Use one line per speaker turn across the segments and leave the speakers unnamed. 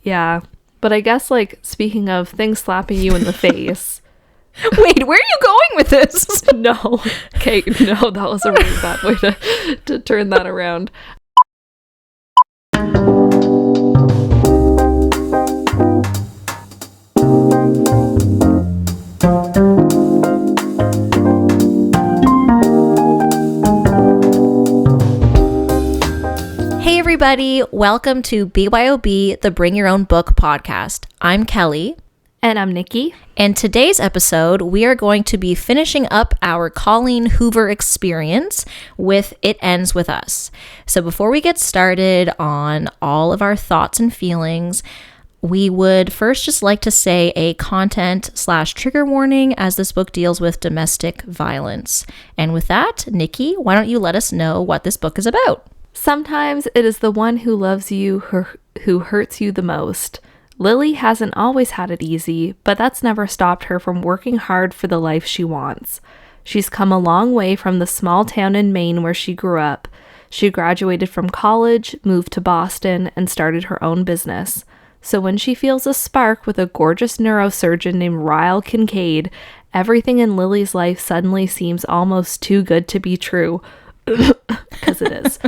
Yeah. But I guess, like, speaking of things slapping you in the face.
Wait, where are you going with this?
No. Okay, no, that was a really bad way to turn that around.
Hey everybody, welcome to BYOB, the Bring Your Own Book podcast. I'm Kelly.
And I'm Nikki.
And today's episode, we are going to be finishing up our Colleen Hoover experience with It Ends With Us. So before we get started on all of our thoughts and feelings, we would first just like to say a content/trigger warning as this book deals with domestic violence. And with that, Nikki, why don't you let us know what this book is about?
Sometimes it is the one who loves you who hurts you the most. Lily hasn't always had it easy, but that's never stopped her from working hard for the life she wants. She's come a long way from the small town in Maine where she grew up. She graduated from college, moved to Boston, and started her own business. So when she feels a spark with a gorgeous neurosurgeon named Ryle Kincaid, everything in Lily's life suddenly seems almost too good to be true. Because it is.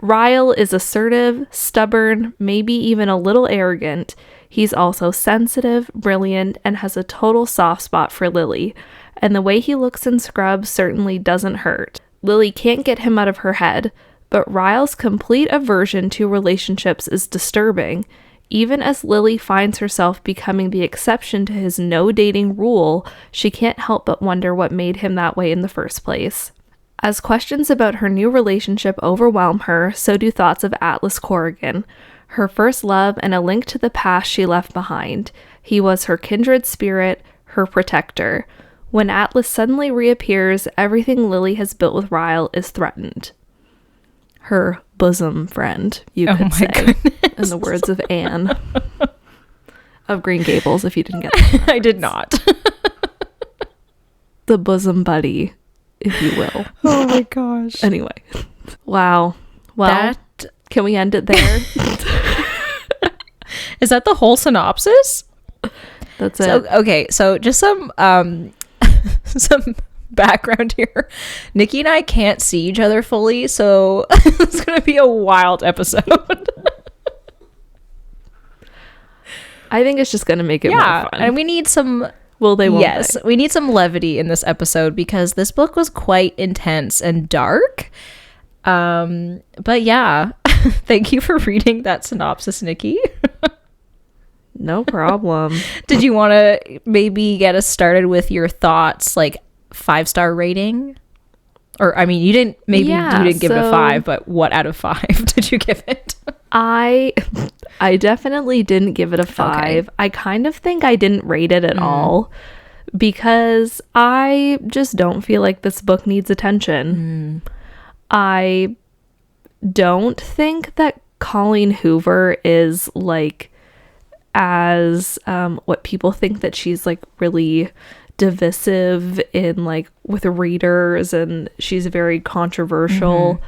Ryle is assertive, stubborn, maybe even a little arrogant. He's also sensitive, brilliant, and has a total soft spot for Lily. And the way he looks in scrubs certainly doesn't hurt. Lily can't get him out of her head, but Ryle's complete aversion to relationships is disturbing. Even as Lily finds herself becoming the exception to his no dating rule, she can't help but wonder what made him that way in the first place. As questions about her new relationship overwhelm her, so do thoughts of Atlas Corrigan, her first love and a link to the past she left behind. He was her kindred spirit, her protector. When Atlas suddenly reappears, everything Lily has built with Ryle is threatened. Her bosom friend, you could say, in the words of Anne of Green Gables, if you didn't get that.
I did not.
The bosom buddy, if you will.
Oh my gosh.
Anyway. Wow. Well, can we end it there?
Is that the whole synopsis?
That's it.
Okay, so just some some background here. Nikki and I can't see each other fully, so it's going to be a wild episode.
I think it's just going to make it more fun.
And we need some...
Well, they won't.
Yes, we need some levity in this episode because this book was quite intense and dark. But yeah, thank you for reading that synopsis, Nikki.
No problem.
Did you want to maybe get us started with your thoughts, like 5-star rating? Or, I mean, you didn't give it a 5, but what out of 5 did you give it?
I definitely didn't give it a 5. Okay. I kind of think I didn't rate it at all because I just don't feel like this book needs attention. I don't think that Colleen Hoover is like as what people think that she's like really divisive in like with readers and she's very controversial.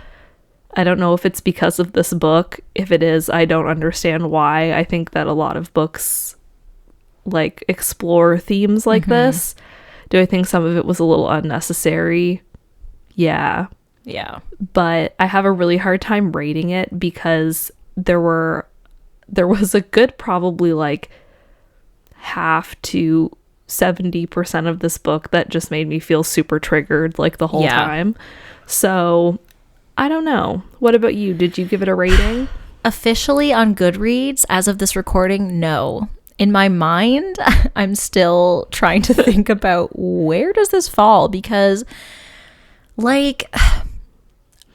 I don't know if it's because of this book. If it is, I don't understand why. I think that a lot of books like explore themes like this. Do I think some of it was a little unnecessary? Yeah. But I have a really hard time rating it because there was a good probably like half to 70% of this book that just made me feel super triggered like the whole time. So I don't know. What about you? Did you give it a rating?
Officially on Goodreads, as of this recording, no. In my mind, I'm still trying to think about where does this fall? Because, like,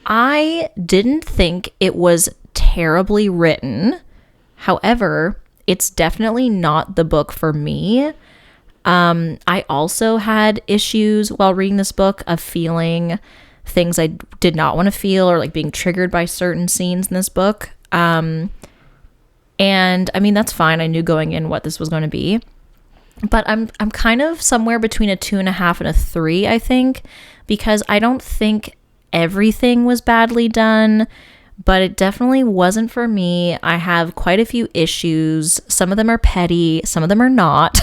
I didn't think it was terribly written. However, it's definitely not the book for me. I also had issues while reading this book of feeling things I did not want to feel or like being triggered by certain scenes in this book. And I mean, that's fine. I knew going in what this was going to be, but I'm kind of somewhere between a 2.5 and a 3, I think, because I don't think everything was badly done, but it definitely wasn't for me. I have quite a few issues. Some of them are petty, some of them are not.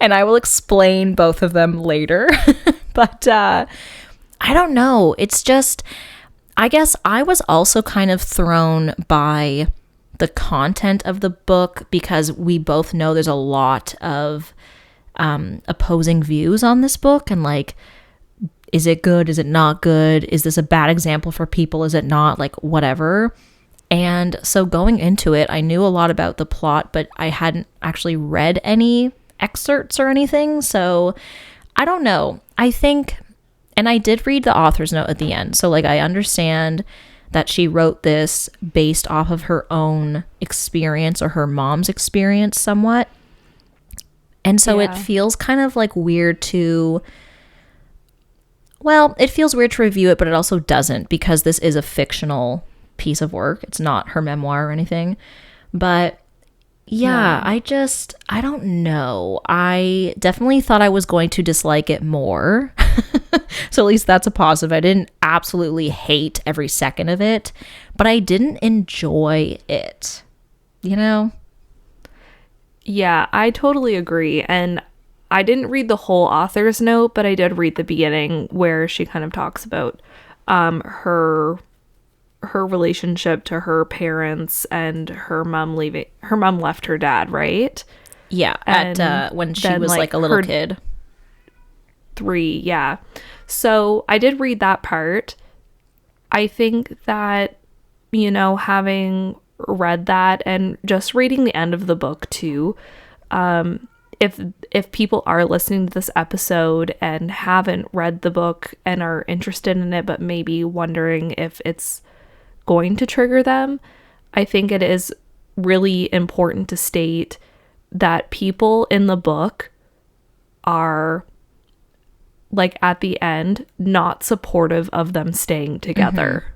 And I will explain both of them later. But I don't know. It's just, I guess I was also kind of thrown by the content of the book because we both know there's a lot of opposing views on this book, and like, is it good? Is it not good? Is this a bad example for people? Is it not? Like, whatever. And so going into it, I knew a lot about the plot, but I hadn't actually read any excerpts or anything. So I don't know. I think, and I did read the author's note at the end. So like, I understand that she wrote this based off of her own experience or her mom's experience somewhat. And so it feels kind of like weird to, well, it feels weird to review it, but it also doesn't because this is a fictional piece of work. It's not her memoir or anything. But yeah, no. I don't know. I definitely thought I was going to dislike it more. So at least that's a positive. I didn't absolutely hate every second of it, but I didn't enjoy it, you know?
Yeah, I totally agree. And I didn't read the whole author's note, but I did read the beginning where she kind of talks about her relationship to her parents and her mom leaving. Her mom left her dad, right?
Yeah, at when she was like a little kid.
3, yeah. So I did read that part. I think that, you know, having read that and just reading the end of the book too, if people are listening to this episode and haven't read the book and are interested in it but maybe wondering if it's going to trigger them, I think it is really important to state that people in the book are, like, at the end, not supportive of them staying together.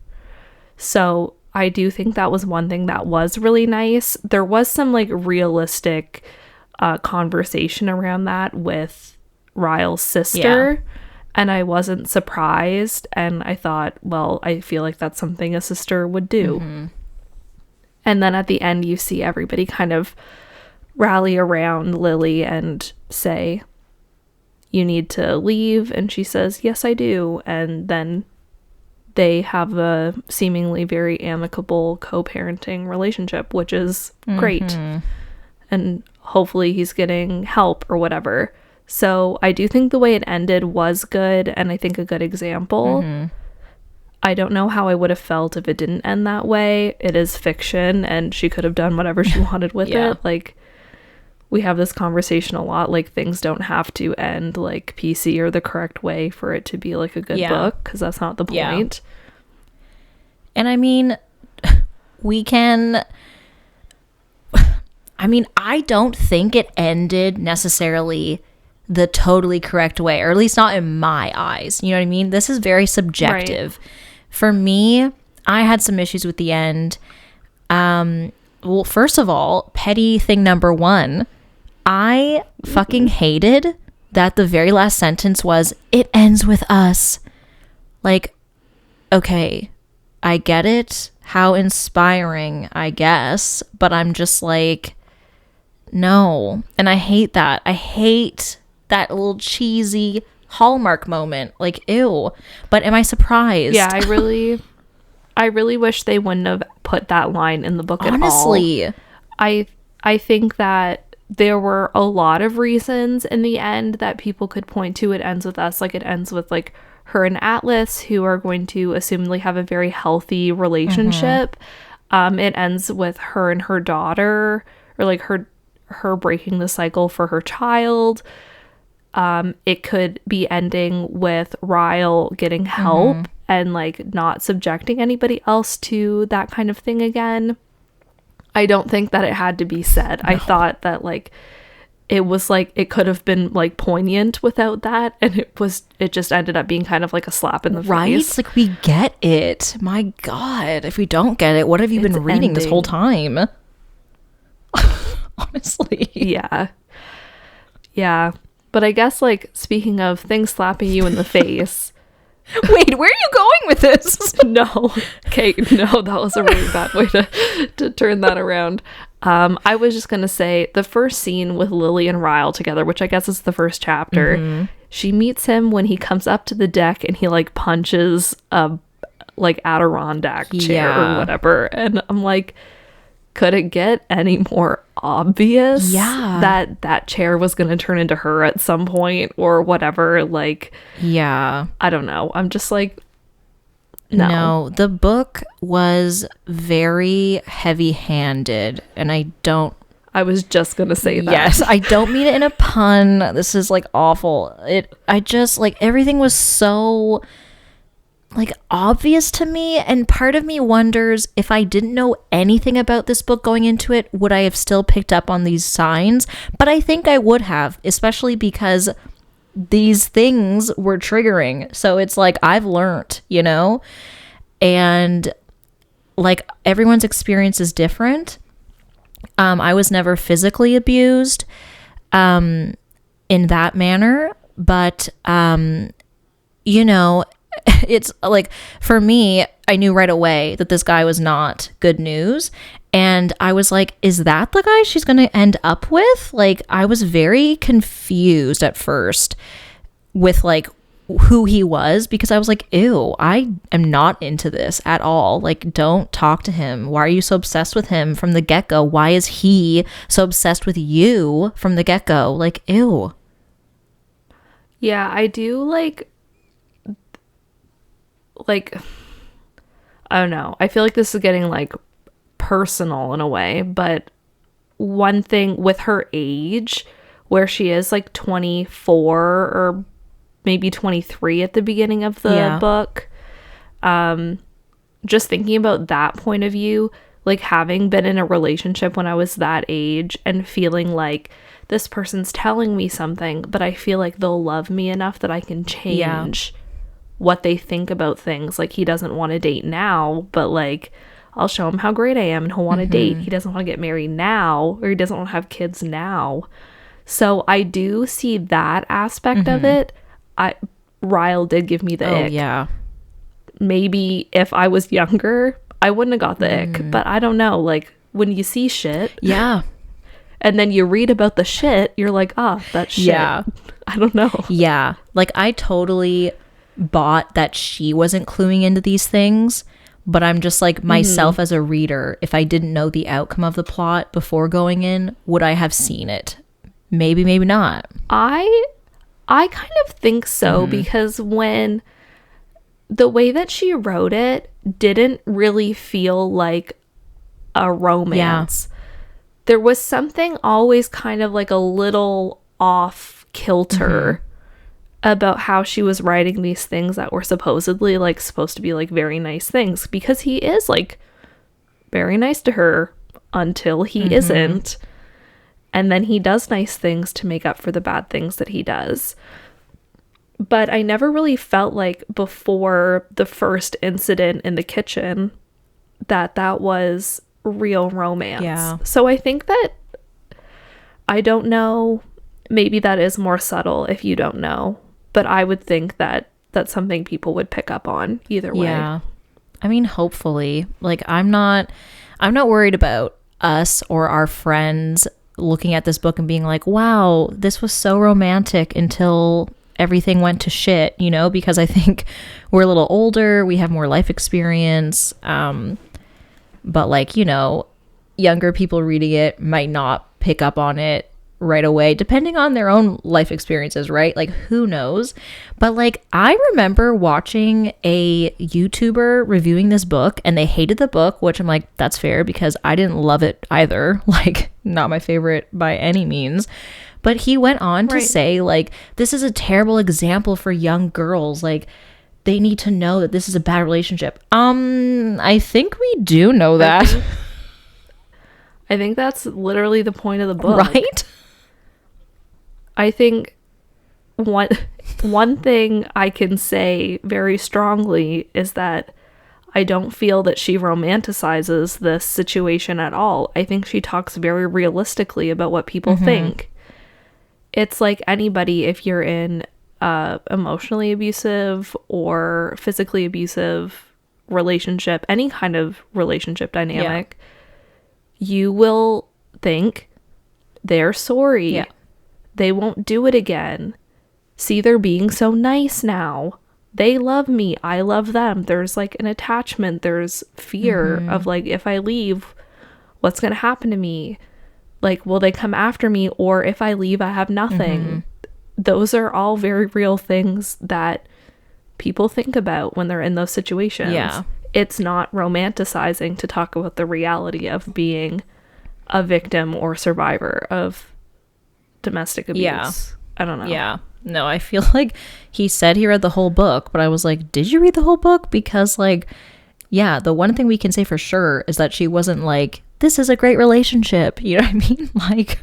So I do think that was one thing that was really nice. There was some like realistic conversation around that with Ryle's sister, and I wasn't surprised, and I thought, well, I feel like that's something a sister would do. And then at the end you see everybody kind of rally around Lily and say, you need to leave, and she says, yes, I do. And then they have a seemingly very amicable co-parenting relationship, which is great. And hopefully he's getting help or whatever. So I do think the way it ended was good, and I think a good example. I don't know how I would have felt if it didn't end that way. It is fiction, and she could have done whatever she wanted with it. Like, we have this conversation a lot, like, things don't have to end like PC or the correct way for it to be like a good book, because that's not the point. And I mean, I don't think it ended necessarily the totally correct way, or at least not in my eyes. You know what I mean? This is very subjective. Right. For me, I had some issues with the end. Well, first of all, petty thing number 1, I fucking hated that the very last sentence was, it ends with us. Like, okay, I get it. How inspiring, I guess. But I'm just like, no. And I hate that. I hate that little cheesy Hallmark moment. Like, ew. But am I surprised? Yeah, I really wish they wouldn't have put that line in the book at all.
Honestly.
I think that there were a lot of reasons in the end that people could point to. It ends with us. Like, it ends with like her and Atlas, who are going to assumedly have a very healthy relationship. It ends with her and her daughter, or like her breaking the cycle for her child. It could be ending with Ryle getting help and like not subjecting anybody else to that kind of thing again. I don't think that it had to be said. No. I thought that like it was like it could have been like poignant without that, and it just ended up being kind of like a slap in the face.
Like, we get it. My God, if we don't get it, what have you been reading this whole time? Honestly.
Yeah. But I guess, like, speaking of things slapping you in the face,
Wait, where are you going with this?
No, Kate, no, that was a really bad way to turn that around. I was just going to say the first scene with Lily and Ryle together, which I guess is the first chapter, she meets him when he comes up to the deck and he like punches a like Adirondack chair or whatever. And I'm like, could it get any more obvious that that chair was going to turn into her at some point or whatever? Like, I don't know. I'm just like, no,
the book was very heavy-handed, and
I was just gonna say that.
Yes, I don't mean it in a pun. This is like awful. I just like everything was so like obvious to me, and part of me wonders if I didn't know anything about this book going into it, would I have still picked up on these signs? But I think I would have, especially because these things were triggering. So it's like I've learned, you know, and like everyone's experience is different. I was never physically abused in that manner, but you know, it's like for me, I knew right away that this guy was not good news. And I was like, is that the guy she's going to end up with? Like, I was very confused at first with like who he was, because I was like, ew, I am not into this at all. Like, don't talk to him. Why are you so obsessed with him from the get-go? Why is he so obsessed with you from the get-go? Like, ew.
Yeah, I do like, I don't know. I feel like this is getting like personal in a way, but one thing with her age, where she is like 24 or maybe 23 at the beginning of the book, just thinking about that point of view, like having been in a relationship when I was that age and feeling like this person's telling me something, but I feel like they'll love me enough that I can change what they think about things. Like, he doesn't want to date now, but like I'll show him how great I am and he'll want to date. He doesn't want to get married now, or he doesn't want to have kids now. So I do see that aspect of it. Ryle did give me the ick.
Yeah.
Maybe if I was younger, I wouldn't have got the ick, but I don't know. Like, when you see shit, and then you read about the shit, you're like, that's shit. I don't know.
Yeah. Like, I totally bought that she wasn't cluing into these things, but I'm just like, myself as a reader, if I didn't know the outcome of the plot before going in, would I have seen it? Maybe, maybe not.
I kind of think so, because when the way that she wrote it didn't really feel like a romance. There was something always kind of like a little off kilter about how she was writing these things that were supposedly like supposed to be like very nice things, because he is like very nice to her until he isn't. And then he does nice things to make up for the bad things that he does. But I never really felt like before the first incident in the kitchen that was real romance.
Yeah.
So I think that, I don't know, maybe that is more subtle if you don't know. But I would think that that's something people would pick up on either way.
Yeah. I mean, hopefully. Like, I'm not worried about us or our friends looking at this book and being like, wow, this was so romantic until everything went to shit, you know, because I think we're a little older, we have more life experience, but like, you know, younger people reading it might not pick up on it right away, depending on their own life experiences, right? Like, who knows? But like, I remember watching a YouTuber reviewing this book and they hated the book, which I'm like, that's fair, because I didn't love it either. Like, not my favorite by any means. But he went on to say, like, this is a terrible example for young girls. Like, they need to know that this is a bad relationship. I think we do know that.
I think that's literally the point of the book.
Right?
I think one thing I can say very strongly is that I don't feel that she romanticizes this situation at all. I think she talks very realistically about what people think. It's like anybody, if you're in emotionally abusive or physically abusive relationship, any kind of relationship dynamic, you will think they're sorry.
Yeah.
They won't do it again. See, they're being so nice now. They love me. I love them. There's like an attachment. There's fear of like, if I leave, what's going to happen to me? Like, will they come after me? Or if I leave, I have nothing. Those are all very real things that people think about when they're in those situations.
Yeah.
It's not romanticizing to talk about the reality of being a victim or survivor of domestic abuse.
Yeah.
I don't know.
Yeah. No, I feel like he said he read the whole book, but I was like, did you read the whole book? Because like, yeah, the one thing we can say for sure is that she wasn't like, this is a great relationship. You know what I mean? Like,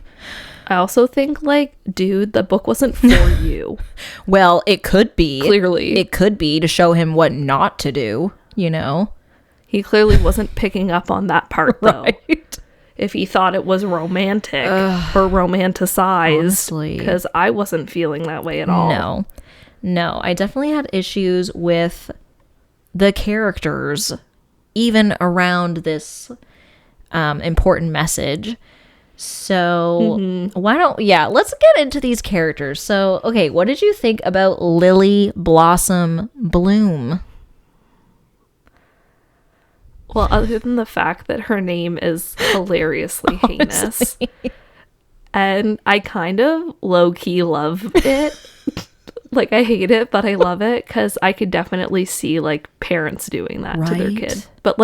I also think like, dude, the book wasn't for you.
well, it could be.
Clearly.
It could be to show him what not to do, you know?
He clearly wasn't picking up on that part though.
Right.
If he thought it was romantic or romanticized, because I wasn't feeling that way at all.
No, I definitely had issues with the characters, even around this important message. So let's get into these characters. So, okay, what did you think about Lily Blossom Bloom?
Well, other than the fact that her name is hilariously heinous. And I kind of low-key love it. Like, I hate it, but I love it because I could definitely see, like, parents doing that to their kid. But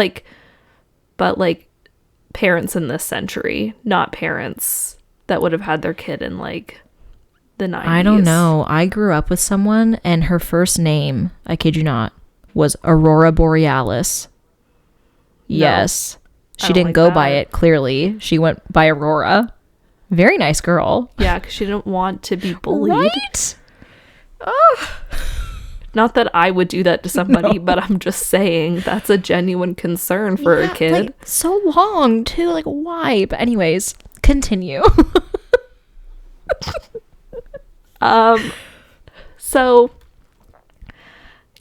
parents in this century, not parents that would have had their kid in, like, the 90s.
I don't know. I grew up with someone, and her first name, I kid you not, was Aurora Borealis. Yes. She didn't go by it, clearly. She went by Aurora. Very nice girl.
Yeah, because she didn't want to be bullied.
Right? Oh.
Not that I would do that to somebody, but I'm just saying that's a genuine concern for a kid.
Like, so long, too. Like, why? But anyways, continue.
So,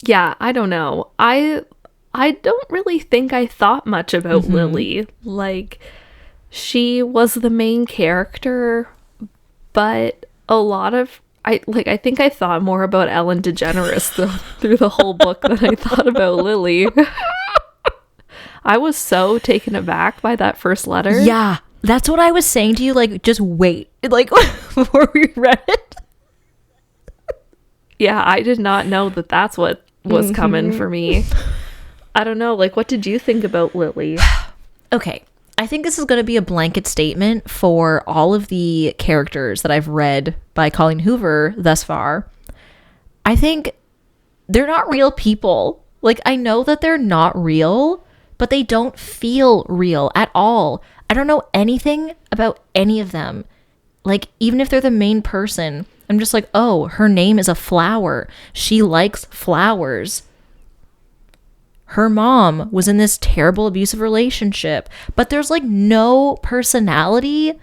yeah, I don't know. I don't really think I thought much about Lily. Like, she was the main character, but a lot of I think I thought more about Ellen DeGeneres through the whole book than I thought about Lily. I was so taken aback by that first letter.
Yeah, that's what I was saying to you. Like, just wait, like before we read it.
Yeah, I did not know that that's what was coming for me. I don't know. Like, what did you think about Lily?
Okay. I think this is going to be a blanket statement for all of the characters that I've read by Colleen Hoover thus far. I think they're not real people. Like, I know that they're not real, but they don't feel real at all. I don't know anything about any of them. Like, even if they're the main person, I'm just like, oh, her name is a flower. She likes flowers. Her mom was in this terrible abusive relationship, but there's like no personality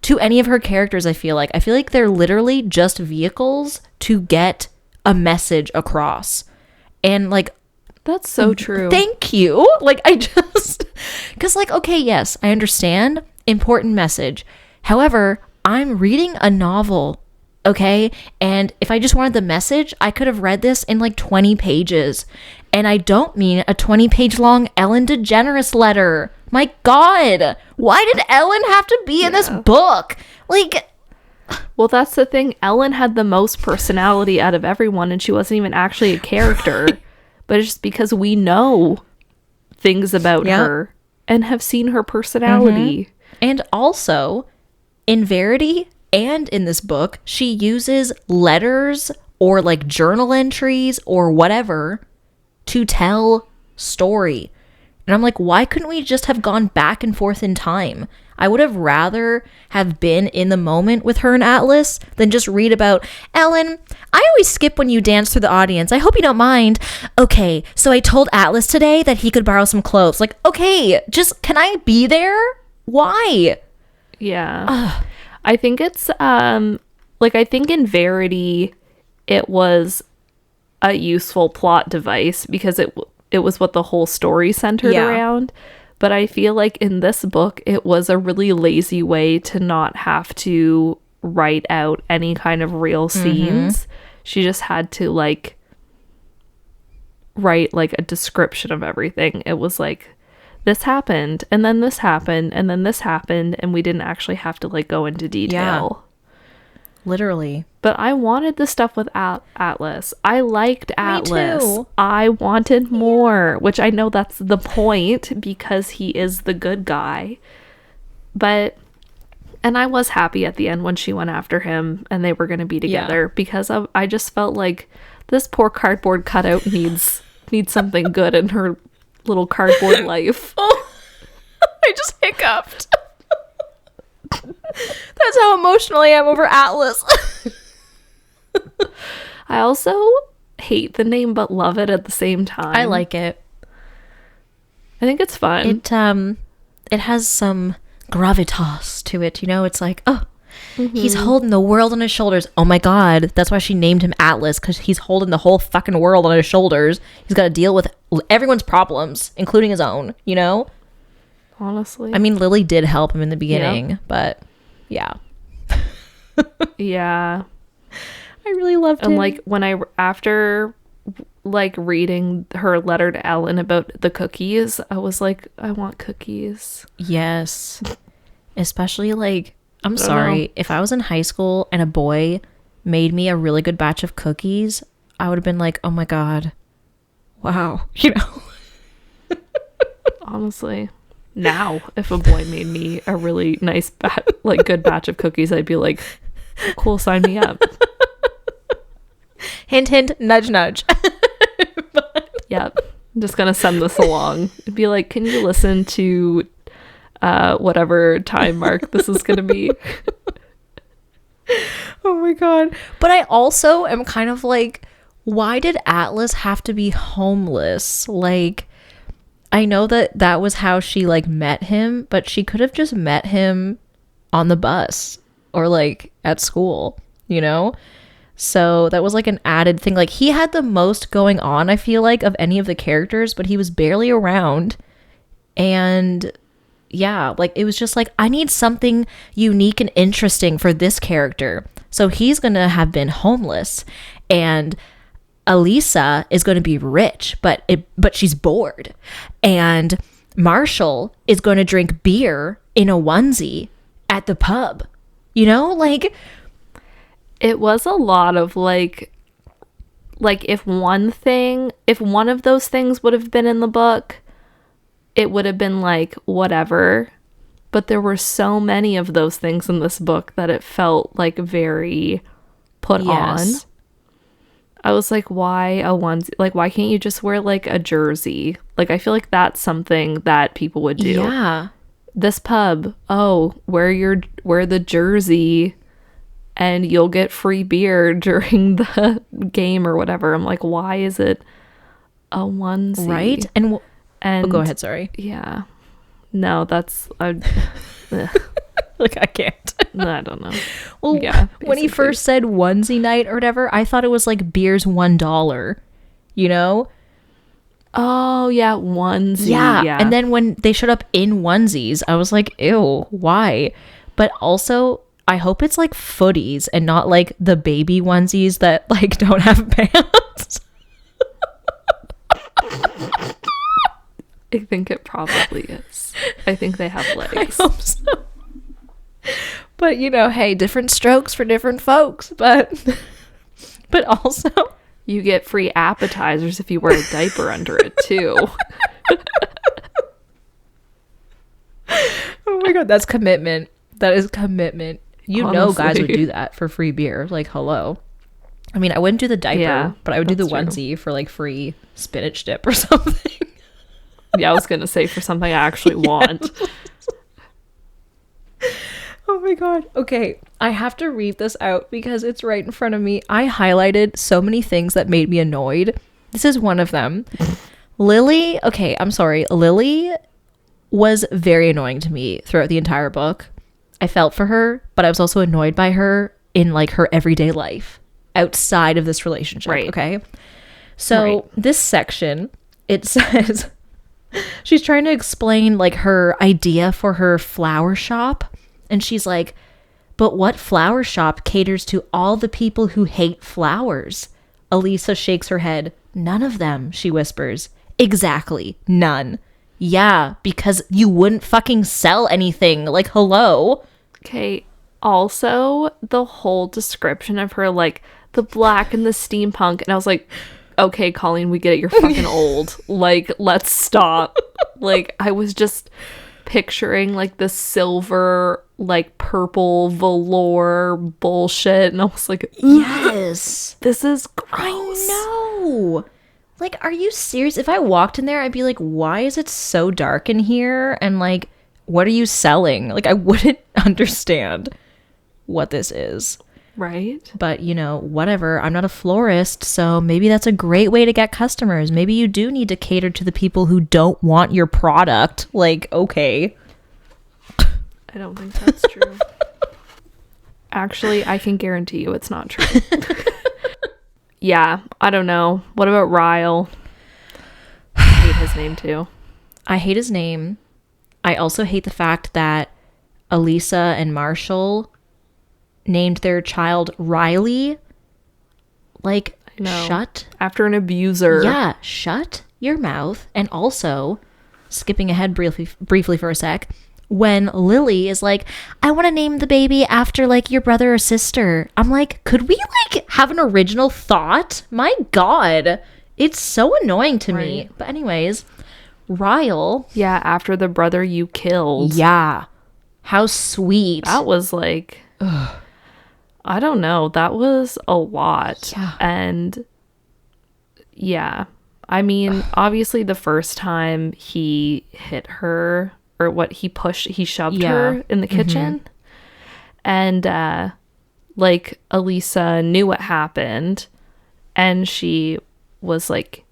to any of her characters. I feel like they're literally just vehicles to get a message across. And like,
that's so true.
Thank you. Like, because like, okay, yes, I understand, important message. However, I'm reading a novel. Okay. And if I just wanted the message, I could have read this in like 20 pages. And I don't mean a 20-page long Ellen DeGeneres letter. My God, why did Ellen have to be in this book? Like,
well, that's the thing. Ellen had the most personality out of everyone, and she wasn't even actually a character. But it's just because we know things about her and have seen her personality.
And also, in Verity and in this book, she uses letters or like journal entries or whatever to tell story. And I'm like, why couldn't we just have gone back and forth in time? I would have rather have been in the moment with her and Atlas than just read about, Ellen, I always skip when you dance through the audience. I hope you don't mind. Okay, so I told Atlas today that he could borrow some clothes. Like, okay, just, can I be there? Why?
Yeah. I think it's, like, I think in Verity, it was a useful plot device because it was what the whole story centered around. But I feel like in this book, it was a really lazy way to not have to write out any kind of real scenes. She just had to like write like a description of everything. It was like, this happened, and then this happened, and then this happened, and we didn't actually have to like go into detail.
Literally.
But I wanted the stuff with Atlas. I liked Atlas.
Me too.
I wanted more, which I know that's the point because he is the good guy. And I was happy at the end when she went after him and they were going to be together because I just felt like this poor cardboard cutout needs something good in her little cardboard life.
Oh, I just hiccuped. That's how emotional I am over Atlas.
I also hate the name but love it at the same time.
I like it.
I think it's fun.
It has some gravitas to it, you know? It's like, oh, he's holding the world on his shoulders. Oh my god, that's why she named him Atlas, because he's holding the whole fucking world on his shoulders. He's got to deal with everyone's problems, including his own, you know?
Honestly.
I mean, Lily did help him in the beginning, but yeah.
Yeah.
I really loved him.
And like after like reading her letter to Ellen about the cookies, I was like, I want cookies.
Yes. Especially like, I'm sorry, if I was in high school and a boy made me a really good batch of cookies, I would have been like, oh my god, wow, you know.
Honestly, now if a boy made me a really nice good batch of cookies, I'd be like, cool, sign me up.
Hint, hint, nudge, nudge.
Yep. I'm just gonna send this along. It'd be like, can you listen to whatever time mark this is gonna be?
Oh my god. But I also am kind of like, why did Atlas have to be homeless? Like, I know that was how she like met him, but she could have just met him on the bus or like at school, you know? So that was like an added thing. Like, he had the most going on, I feel like, of any of the characters, but he was barely around. And yeah, like, it was just like, I need something unique and interesting for this character. So he's gonna have been homeless, and Elisa is going to be rich, but she's bored, and Marshall is going to drink beer in a onesie at the pub, you know? Like,
it was a lot of like if one of those things would have been in the book, it would have been like whatever, but there were so many of those things in this book that it felt like very put on. I was like, why a onesie? Like, why can't you just wear like a jersey? Like, I feel like that's something that people would do.
Yeah.
This pub, wear the jersey and you'll get free beer during the game or whatever. I'm like, why is it a onesie?
Right? And go ahead, sorry.
Yeah. No, that's
like, I can't.
I don't know.
Well, yeah, when he first said onesie night or whatever, I thought it was like beer's $1, you know?
Oh, yeah, onesie.
Yeah. And then when they showed up in onesies, I was like, ew, why? But also, I hope it's like footies and not like the baby onesies that like don't have pants.
I think it probably is. I think they have legs.
I hope so. But, you know, hey, different strokes for different folks. But also,
you get free appetizers if you wear a diaper under it, too.
Oh my God, that's commitment. That is commitment. You
Honestly.
know guys would do that for free beer. Like, hello. I mean, I wouldn't do the diaper, but I would do the onesie for like free spinach dip or something.
Yeah, I was going to say for something I actually want.
Oh my God. Okay, I have to read this out because it's right in front of me. I highlighted so many things that made me annoyed. This is one of them. Lily, okay, I'm sorry. Lily was very annoying to me throughout the entire book. I felt for her, but I was also annoyed by her in like her everyday life. outside of this relationship.
Right.
Okay. So this section, it says she's trying to explain like her idea for her flower shop. And she's like, but what flower shop caters to all the people who hate flowers? Elisa shakes her head. None of them, she whispers. Exactly. None. Yeah, because you wouldn't fucking sell anything. Like, hello.
Okay. Also, the whole description of her, like, the black and the steampunk. And I was like, okay, Colleen, we get it. You're fucking old. Like, let's stop. Like, I was just picturing, like, the silver, like, purple velour bullshit. And I was like,
yes.
This is gross.
I know. Like, are you serious? If I walked in there, I'd be like, why is it so dark in here? And, like, what are you selling? Like, I wouldn't understand what this is.
Right.
But, you know, whatever. I'm not a florist, so maybe that's a great way to get customers. Maybe you do need to cater to the people who don't want your product. Like, okay.
I don't think that's true. Actually, I can guarantee you it's not true. Yeah, I don't know. What about Ryle? I hate his name too.
I hate his name. I also hate the fact that Elisa and Marshall named their child Riley. Like, shut.
After an abuser.
Yeah, shut your mouth. And also, skipping ahead briefly for a sec, when Lily is like, I want to name the baby after, like, your brother or sister. I'm like, could we, like, have an original thought? My God. It's so annoying to me. But anyways, Ryle.
Yeah, after the brother you killed.
Yeah. How sweet.
That was like, I don't know. That was a lot.
Yeah.
And yeah, I mean, obviously the first time he hit her, or what he shoved her in the kitchen. And like Elisa knew what happened, and she was like,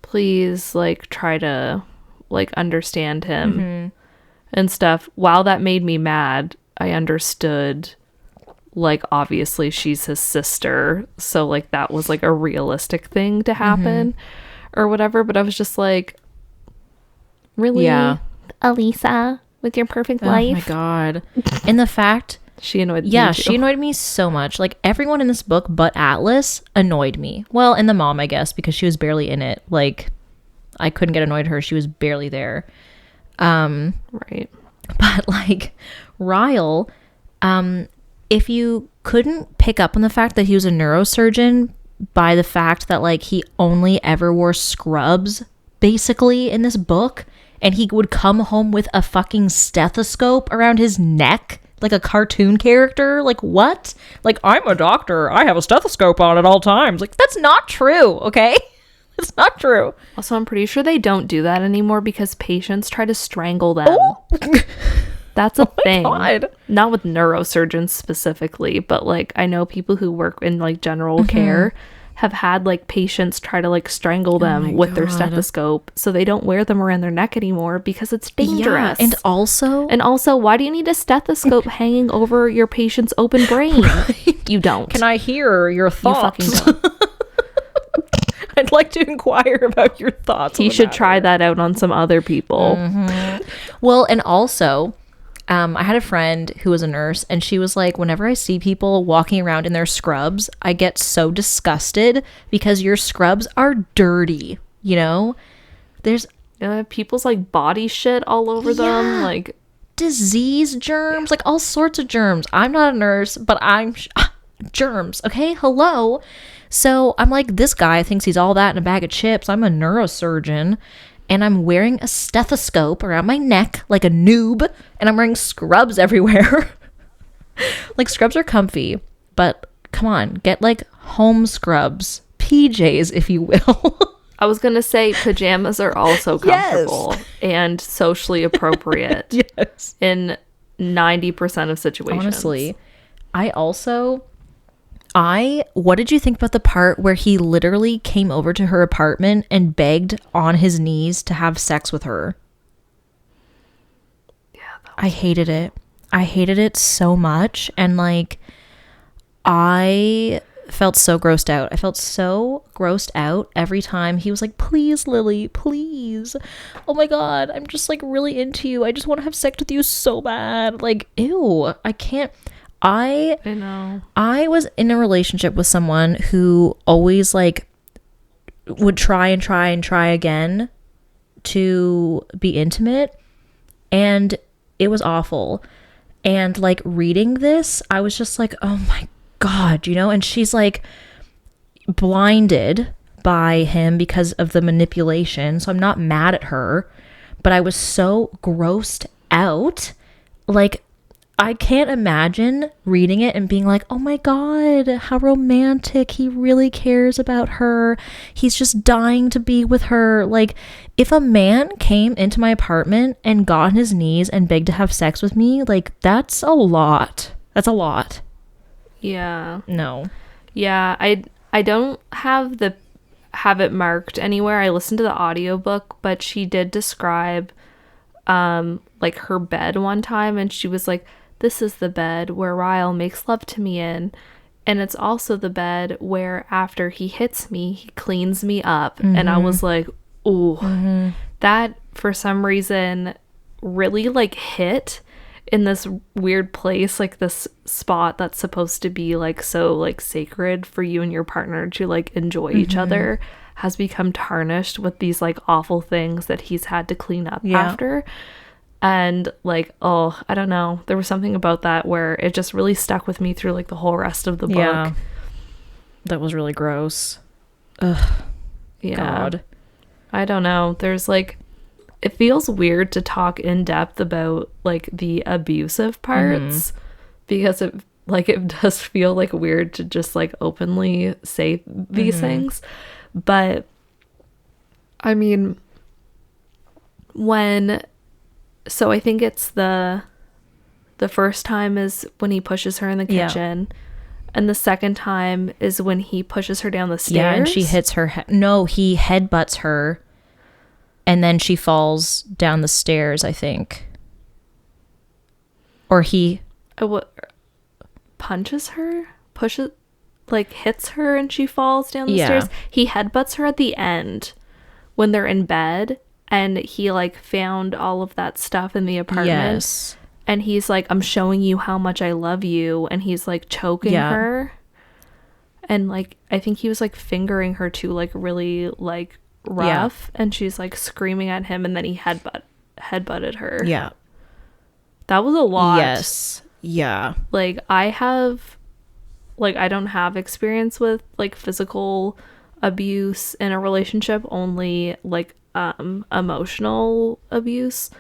please, like, try to, like, understand him and stuff. While that made me mad, I understood, like, obviously she's his sister, so, like, that was, like, a realistic thing to happen or whatever. But I was just like, really?
Yeah.
Elisa, with your perfect life?
Oh my God. And the fact...
She annoyed me too.
She annoyed me so much. Like, everyone in this book but Atlas annoyed me. Well, and the mom, I guess, because she was barely in it. Like, I couldn't get annoyed at her. She was barely there.
Right.
But, like, Ryle, if you couldn't pick up on the fact that he was a neurosurgeon by the fact that, like, he only ever wore scrubs, basically, in this book, and he would come home with a fucking stethoscope around his neck, like a cartoon character. Like, what? Like, I'm a doctor. I have a stethoscope on at all times. Like, that's not true, okay? It's not true.
Also, I'm pretty sure they don't do that anymore because patients try to strangle them.
Oh.
That's a thing.
God.
Not with neurosurgeons specifically, but, like, I know people who work in, like, general care have had, like, patients try to, like, strangle them with their stethoscope, so they don't wear them around their neck anymore because it's dangerous.
Yeah, and also,
why do you need a stethoscope hanging over your patient's open brain? You don't.
Can I hear your thoughts?
You fucking don't.
I'd like to inquire about your thoughts.
He should try that out on some other people.
Well, and also, I had a friend who was a nurse, and she was like, whenever I see people walking around in their scrubs, I get so disgusted because your scrubs are dirty, you know? There's
people's, like, body shit all over them, like
disease germs, like all sorts of germs. I'm not a nurse, but I'm germs, okay? Hello. So I'm like, this guy thinks he's all that in a bag of chips. I'm a neurosurgeon, and I'm wearing a stethoscope around my neck like a noob, and I'm wearing scrubs everywhere. Like, scrubs are comfy, but come on, get, like, home scrubs, PJs, if you will.
I was gonna say pajamas are also comfortable and socially appropriate.
Yes.
In 90% of situations.
Honestly, what did you think about the part where he literally came over to her apartment and begged on his knees to have sex with her?
Yeah.
I hated it. I hated it so much. And, like, I felt so grossed out. I felt so grossed out every time he was like, please, Lily, please. Oh my God, I'm just like really into you. I just want to have sex with you so bad. Like, ew, I can't. I
know.
I was in a relationship with someone who always like would try again to be intimate, and it was awful. And like reading this, I was just like, oh my God, you know? And she's like blinded by him because of the manipulation. So I'm not mad at her, but I was so grossed out. Like, I can't imagine reading it and being like, oh my God, how romantic. He really cares about her. He's just dying to be with her. Like, if a man came into my apartment and got on his knees and begged to have sex with me, like, that's a lot. That's a lot.
Yeah.
No.
Yeah, I don't have it marked anywhere. I listened to the audiobook, but she did describe like her bed one time, and she was like, this is the bed where Ryle makes love to me in, and it's also the bed where after he hits me, he cleans me up. And I was like, ooh, that for some reason really like hit in this weird place, like this spot that's supposed to be like so like sacred for you and your partner to like enjoy each other, has become tarnished with these like awful things that he's had to clean up after. And like, oh, I don't know, there was something about that where it just really stuck with me through like the whole rest of the book.
That was really gross. Ugh.
Yeah.
God.
I don't know, there's like, it feels weird to talk in depth about like the abusive parts, because it does feel like weird to just like openly say these things. But I mean, so I think it's the first time is when he pushes her in the kitchen, and the second time is when he pushes her down the stairs.
Yeah, and she hits her no, he headbutts her, and then she falls down the stairs, I think. Or he
punches her, hits her, and she falls down the stairs. He headbutts her at the end when they're in bed, and he like found all of that stuff in the apartment. And he's like, I'm showing you how much I love you, and he's like choking her, and like I think he was like fingering her too, like really like rough, and she's like screaming at him, and then he headbutted her. That was a lot. Like I don't have experience with like physical abuse in a relationship, only like emotional abuse,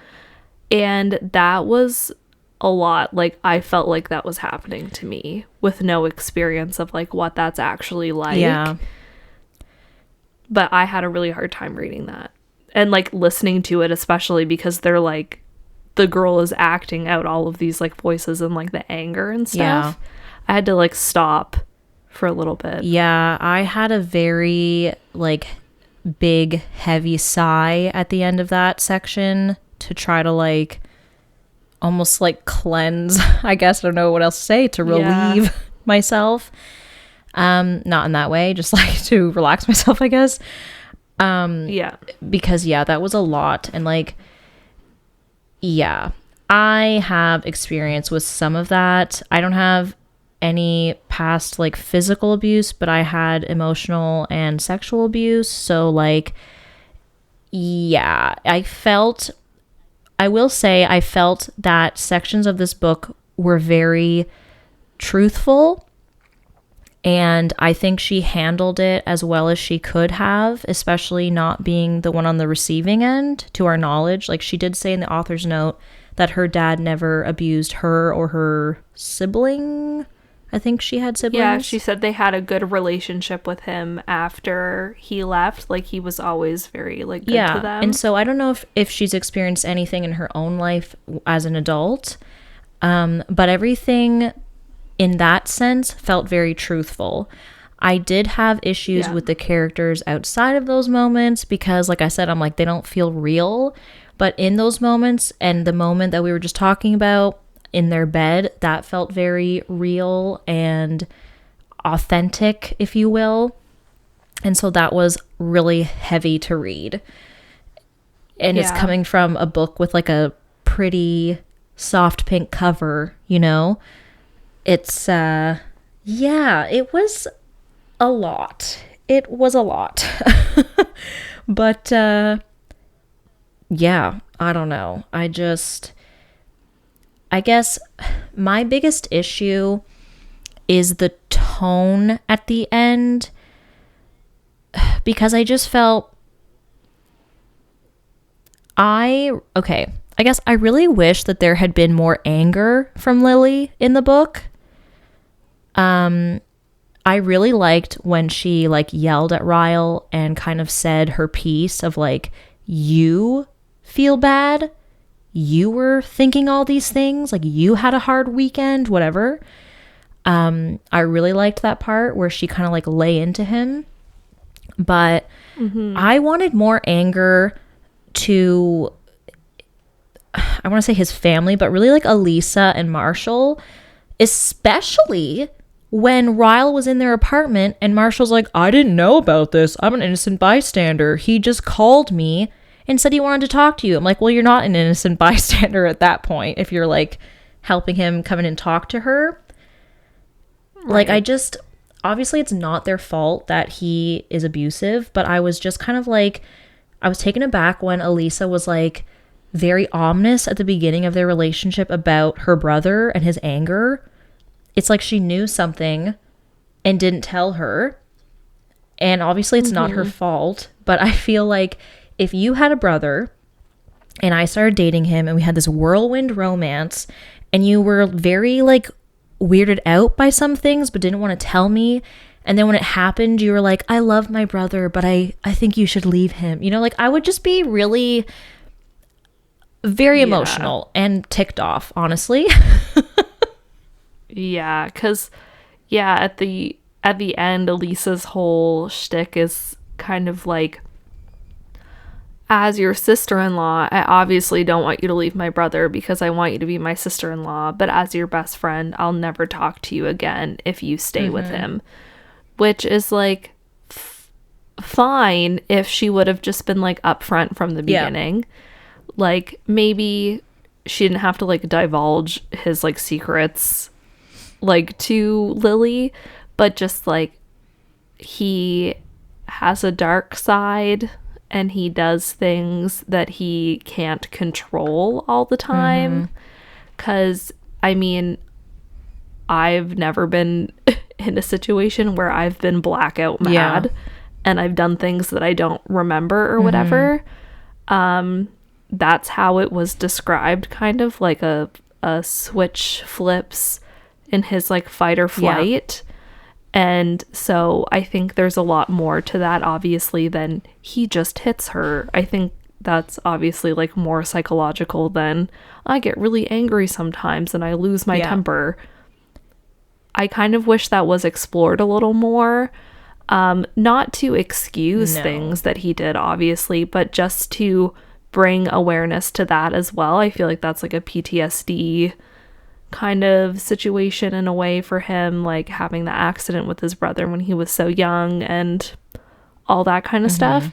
and that was a lot. Like I felt like that was happening to me with no experience of like what that's actually like. But I had a really hard time reading that and like listening to it, especially because they're like, the girl is acting out all of these like voices and like the anger and stuff. I had to like stop for a little bit.
I had a very like big heavy sigh at the end of that section to try to like almost like cleanse, I guess. I don't know what else to say, to relieve myself. Not in that way, just like to relax myself, I guess. Because that was a lot. And like I have experience with some of that. I don't have any past like physical abuse, but I had emotional and sexual abuse. So like I will say I felt that sections of this book were very truthful, and I think she handled it as well as she could have, especially not being the one on the receiving end, to our knowledge. Like she did say in the author's note that her dad never abused her or her sibling. I think she had siblings.
Yeah, she said they had a good relationship with him after he left. Like he was always very like good to them.
And so I don't know if she's experienced anything in her own life as an adult, but everything in that sense felt very truthful. I did have issues with the characters outside of those moments because, like I said, I'm like, they don't feel real. But in those moments, and the moment that we were just talking about in their bed, that felt very real. And authentic, if you will. And so that was really heavy to read. And it's coming from a book with like a pretty soft pink cover, you know? It's, it was a lot. It was a lot. But, I don't know. I guess my biggest issue is the tone at the end, because I just felt I guess I really wish that there had been more anger from Lily in the book. I really liked when she like yelled at Ryle and kind of said her piece of like, you feel bad, you were thinking all these things, like you had a hard weekend, whatever. I really liked that part where she kind of like lay into him, but I wanted more anger to, I want to say his family, but really like Elisa and Marshall, especially when Ryle was in their apartment and Marshall's like, I didn't know about this. I'm an innocent bystander. He just called me and said he wanted to talk to you. I'm like, well, you're not an innocent bystander at that point if you're like helping him come in and talk to her. Right. Like, obviously it's not their fault that he is abusive, but I was just kind of like, I was taken aback when Elisa was like very ominous at the beginning of their relationship about her brother and his anger. It's like she knew something and didn't tell her. And obviously it's not her fault, but I feel like if you had a brother and I started dating him and we had this whirlwind romance and you were very like weirded out by some things but didn't want to tell me, and then when it happened you were like, I love my brother but I think you should leave him, you know, like I would just be really very emotional and ticked off, honestly.
Yeah, because at the end Elisa's whole shtick is kind of like, as your sister-in-law, I obviously don't want you to leave my brother because I want you to be my sister-in-law, but as your best friend, I'll never talk to you again if you stay with him. Which is like fine if she would have just been like upfront from the beginning. Like maybe she didn't have to like divulge his like secrets like to Lily, but just like he has a dark side and he does things that he can't control all the time. Because I mean, I've never been in a situation where I've been blackout mad and I've done things that I don't remember or whatever. That's how it was described, kind of like a switch flips in his like fight or flight. And so I think there's a lot more to that, obviously, than he just hits her. I think that's obviously like more psychological than I get really angry sometimes and I lose my temper. I kind of wish that was explored a little more. Not to excuse things that he did, obviously, but just to bring awareness to that as well. I feel like that's like a PTSD kind of situation in a way for him, like having the accident with his brother when he was so young and all that kind of stuff.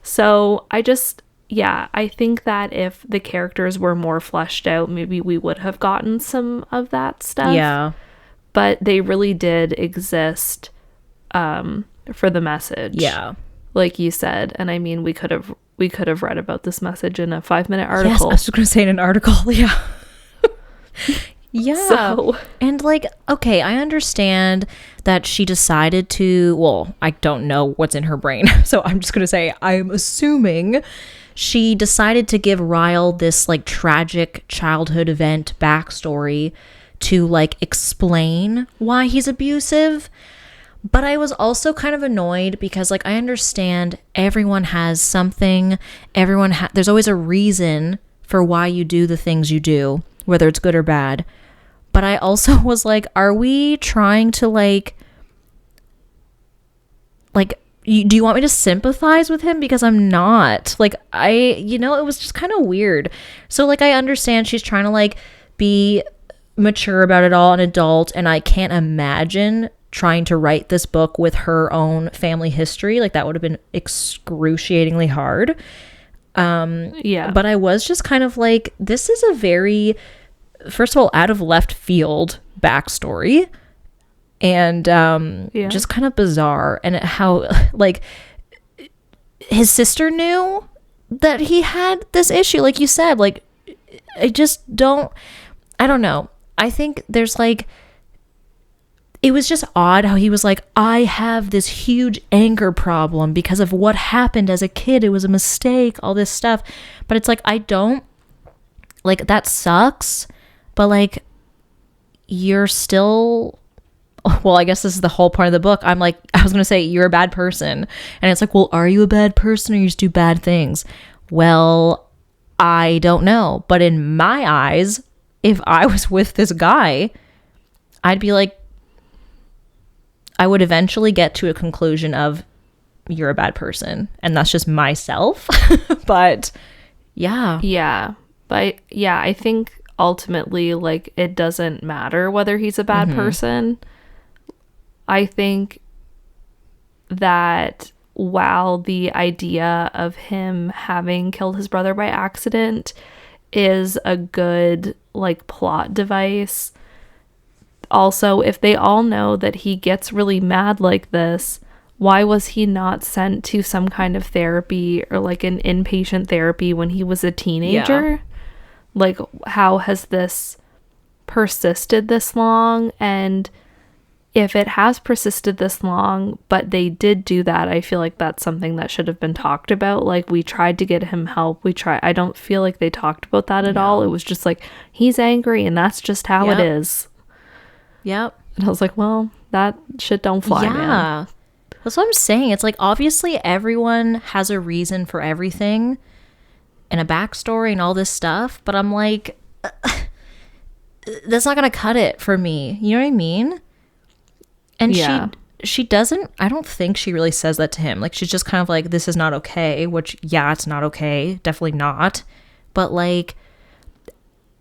So I think that if the characters were more fleshed out, maybe we would have gotten some of that stuff. But they really did exist for the message, like you said. And I mean, we could have read about this message in a 5-minute article.
Yes, I was just gonna say in an article. So, and like, okay, I understand that she decided to, well, I don't know what's in her brain, so I'm just gonna say I'm assuming she decided to give Ryle this like tragic childhood event backstory to like explain why he's abusive. But I was also kind of annoyed because like I understand everyone has something, there's always a reason for why you do the things you do, whether it's good or bad. But I also was like, are we trying to do you want me to sympathize with him? Because I'm not. Like, it was just kind of weird. So like I understand she's trying to like be mature about it all, an adult, and I can't imagine trying to write this book with her own family history. Like that would have been excruciatingly hard. But I was just kind of like, this is a very, first of all, out of left field backstory, and just kind of bizarre. And how like his sister knew that he had this issue, like you said. Like I don't know. I think there's like, it was just odd how he was like, I have this huge anger problem because of what happened as a kid. It was a mistake, all this stuff. But it's like, I don't, like, that sucks. But like, you're still, well, I guess this is the whole point of the book. I'm like, I was going to say, you're a bad person. And it's like, well, are you a bad person or you just do bad things? Well, I don't know. But in my eyes, if I was with this guy, I'd be like, I would eventually get to a conclusion of, you're a bad person. And that's just myself. But yeah.
Yeah. But yeah, I think ultimately, like, it doesn't matter whether he's a bad person. I think that while the idea of him having killed his brother by accident is a good, like, plot device, also, if they all know that he gets really mad like this, why was he not sent to some kind of therapy or like an inpatient therapy when he was a teenager? Yeah. Like, how has this persisted this long? And if it has persisted this long, but they did do that, I feel like that's something that should have been talked about. Like, we tried to get him help. I don't feel like they talked about that at all. It was just like, he's angry and that's just how it is.
Yep.
And I was like, well, that shit don't fly, man.
That's what I'm saying. It's like, obviously everyone has a reason for everything and a backstory and all this stuff, but I'm like, that's not gonna cut it for me. You know what I mean? And she doesn't, I don't think she really says that to him. Like, she's just kind of like, this is not okay, which, yeah, it's not okay. Definitely not. But like,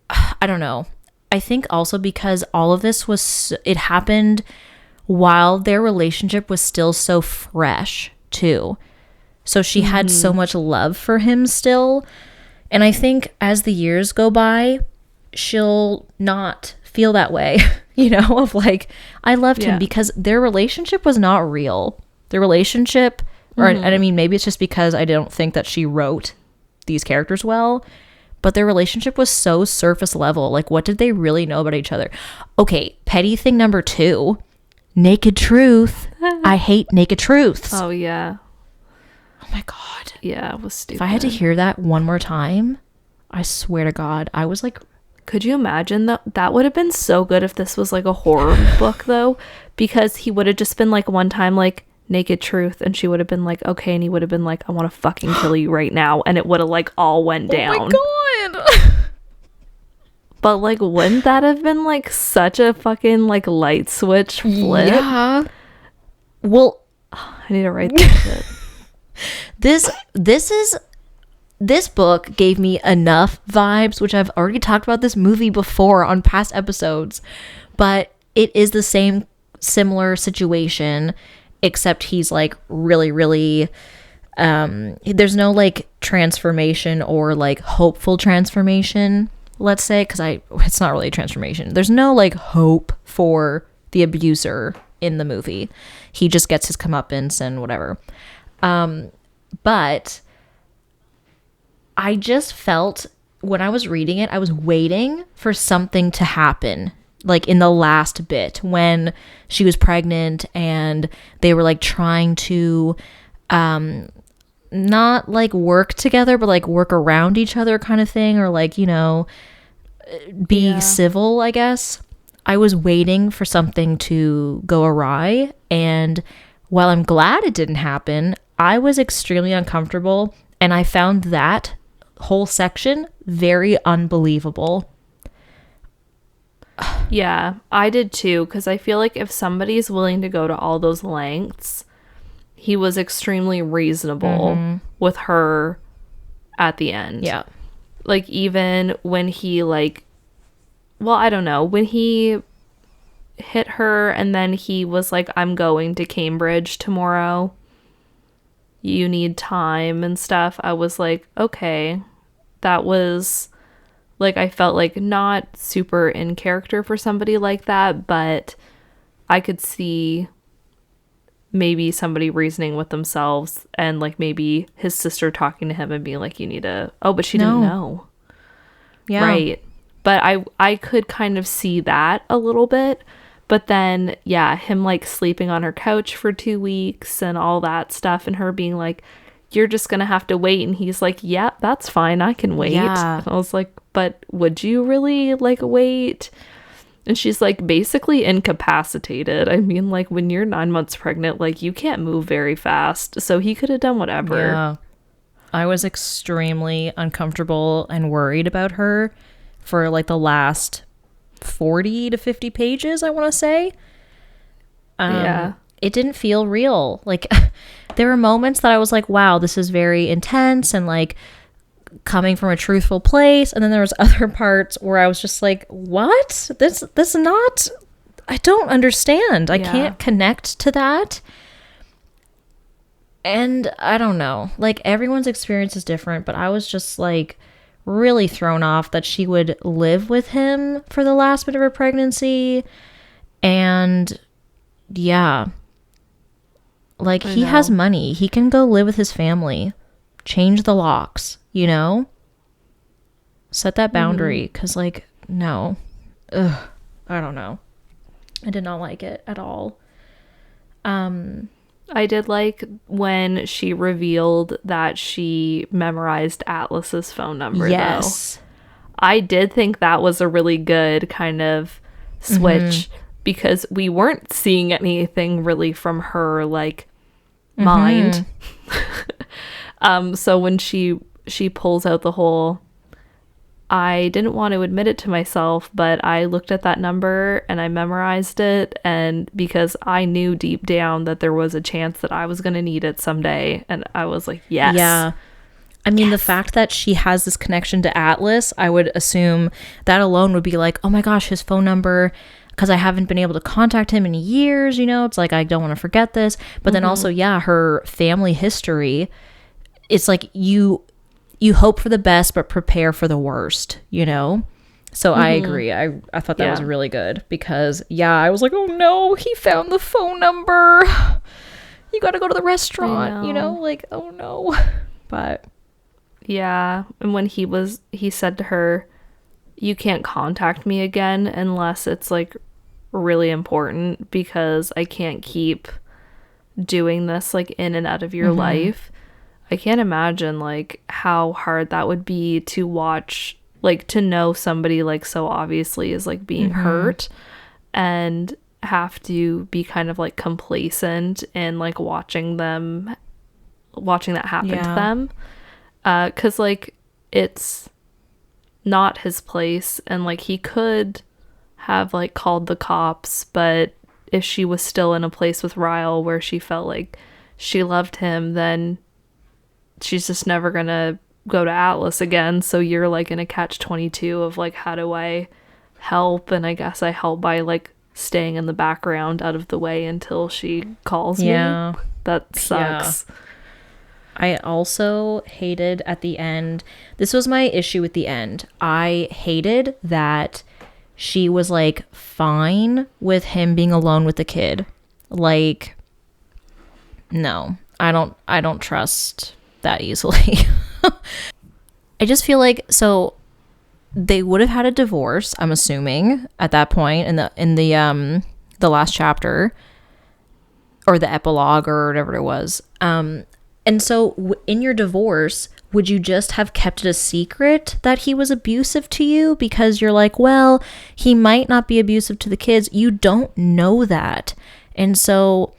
I don't know. I think also because all of this it happened while their relationship was still so fresh too. So she had so much love for him still. And I think as the years go by, she'll not feel that way, you know, of like, I loved him, because their relationship was not real. Their relationship, and I mean, maybe it's just because I don't think that she wrote these characters well, but their relationship was so surface level. Like, what did they really know about each other? Okay, petty thing number 2, naked truth. I hate naked truths.
Oh, yeah.
Oh, my God.
Yeah, it was stupid.
If I had to hear that one more time, I swear to God, I was like...
Could you imagine that would have been so good if this was like a horror book, though? Because he would have just been like one time, like, naked truth, and she would have been like, okay, and he would have been like, I want to fucking kill you right now, and it would have like all went down.
Oh my God.
But like, wouldn't that have been like such a fucking like light switch flip?
Yeah. Well,
I need to write this shit. This book gave me enough vibes, which I've already talked about this movie before on past episodes, but it is the same similar situation, except he's like really, really, there's no like transformation or like hopeful transformation, let's say, because it's not really a transformation. There's no like hope for the abuser in the movie. He just gets his comeuppance and whatever. But I just felt when I was reading it, I was waiting for something to happen. Like in the last bit when she was pregnant and they were like trying to not like work together, but like work around each other kind of thing, or like, you know, be civil, I guess. I was waiting for something to go awry, and while I'm glad it didn't happen, I was extremely uncomfortable, and I found that whole section very unbelievable. Yeah, I did too, because I feel like if somebody's willing to go to all those lengths, he was extremely reasonable with her at the end.
Yeah.
Like, even when he like, well, I don't know, when he hit her, and then he was like, I'm going to Cambridge tomorrow. You need time and stuff. I was like, okay. That was, like, I felt like not super in character for somebody like that, but I could see maybe somebody reasoning with themselves, and like maybe his sister talking to him and being like, you need to, oh, but she didn't know.
Yeah.
Right. But I could kind of see that a little bit. But then, yeah, him like sleeping on her couch for 2 weeks and all that stuff, and her being like, you're just going to have to wait. And he's like, yeah, that's fine. I can wait.
Yeah.
I was like, but would you really like wait? And she's like basically incapacitated. I mean, like when you're 9 months pregnant, like you can't move very fast. So he could have done whatever.
Yeah. I was extremely uncomfortable and worried about her for like the last 40 to 50 pages, I want to say.
Yeah.
It didn't feel real. Like there were moments that I was like, wow, this is very intense and like coming from a truthful place. And then there was other parts where I was just like, what? This not, I don't understand. I can't connect to that. And I don't know, like everyone's experience is different, but I was just like really thrown off that she would live with him for the last bit of her pregnancy. And yeah, like he has money. He can go live with his family, change the locks, you know, set that boundary. Cause like, no, I don't know. I did not like it at all.
I did like when she revealed that she memorized Atlas's phone number.
Yes.
Though. I did think that was a really good kind of switch because we weren't seeing anything really from her like mind. So when she pulls out the whole, I didn't want to admit it to myself, but I looked at that number and I memorized it, and because I knew deep down that there was a chance that I was going to need it someday, and I was like, yes.
Yeah. I mean, the fact that she has this connection to Atlas, I would assume that alone would be like, oh my gosh, his phone number, because I haven't been able to contact him in years, you know, it's like, I don't want to forget this. But then also, yeah, her family history, it's like you hope for the best, but prepare for the worst, you know? So I agree. I thought that was really good because, yeah, I was like, oh no, he found the phone number. You got to go to the restaurant, you know? Like, oh no. But
yeah. And when he said to her, you can't contact me again unless it's like really important because I can't keep doing this like in and out of your life. I can't imagine like how hard that would be to watch, like to know somebody like so obviously is like being hurt and have to be kind of like complacent and like watching that happen to them. 'Cause like it's not his place, and like he could have like called the cops, but if she was still in a place with Ryle where she felt like she loved him, then she's just never gonna go to Atlas again. So you're like in a catch-22 of like, how do I help? And I guess I help by like staying in the background out of the way until she calls me. That sucks.
I also hated at the end, this was my issue with the end, I hated that she was like fine with him being alone with the kid. Like, no, I don't trust that easily. I just feel like, so they would have had a divorce, I'm assuming, at that point in the last chapter or the epilogue or whatever it was. And so in your divorce, would you just have kept it a secret that he was abusive to you? Because you're like, well, he might not be abusive to the kids. You don't know that. And so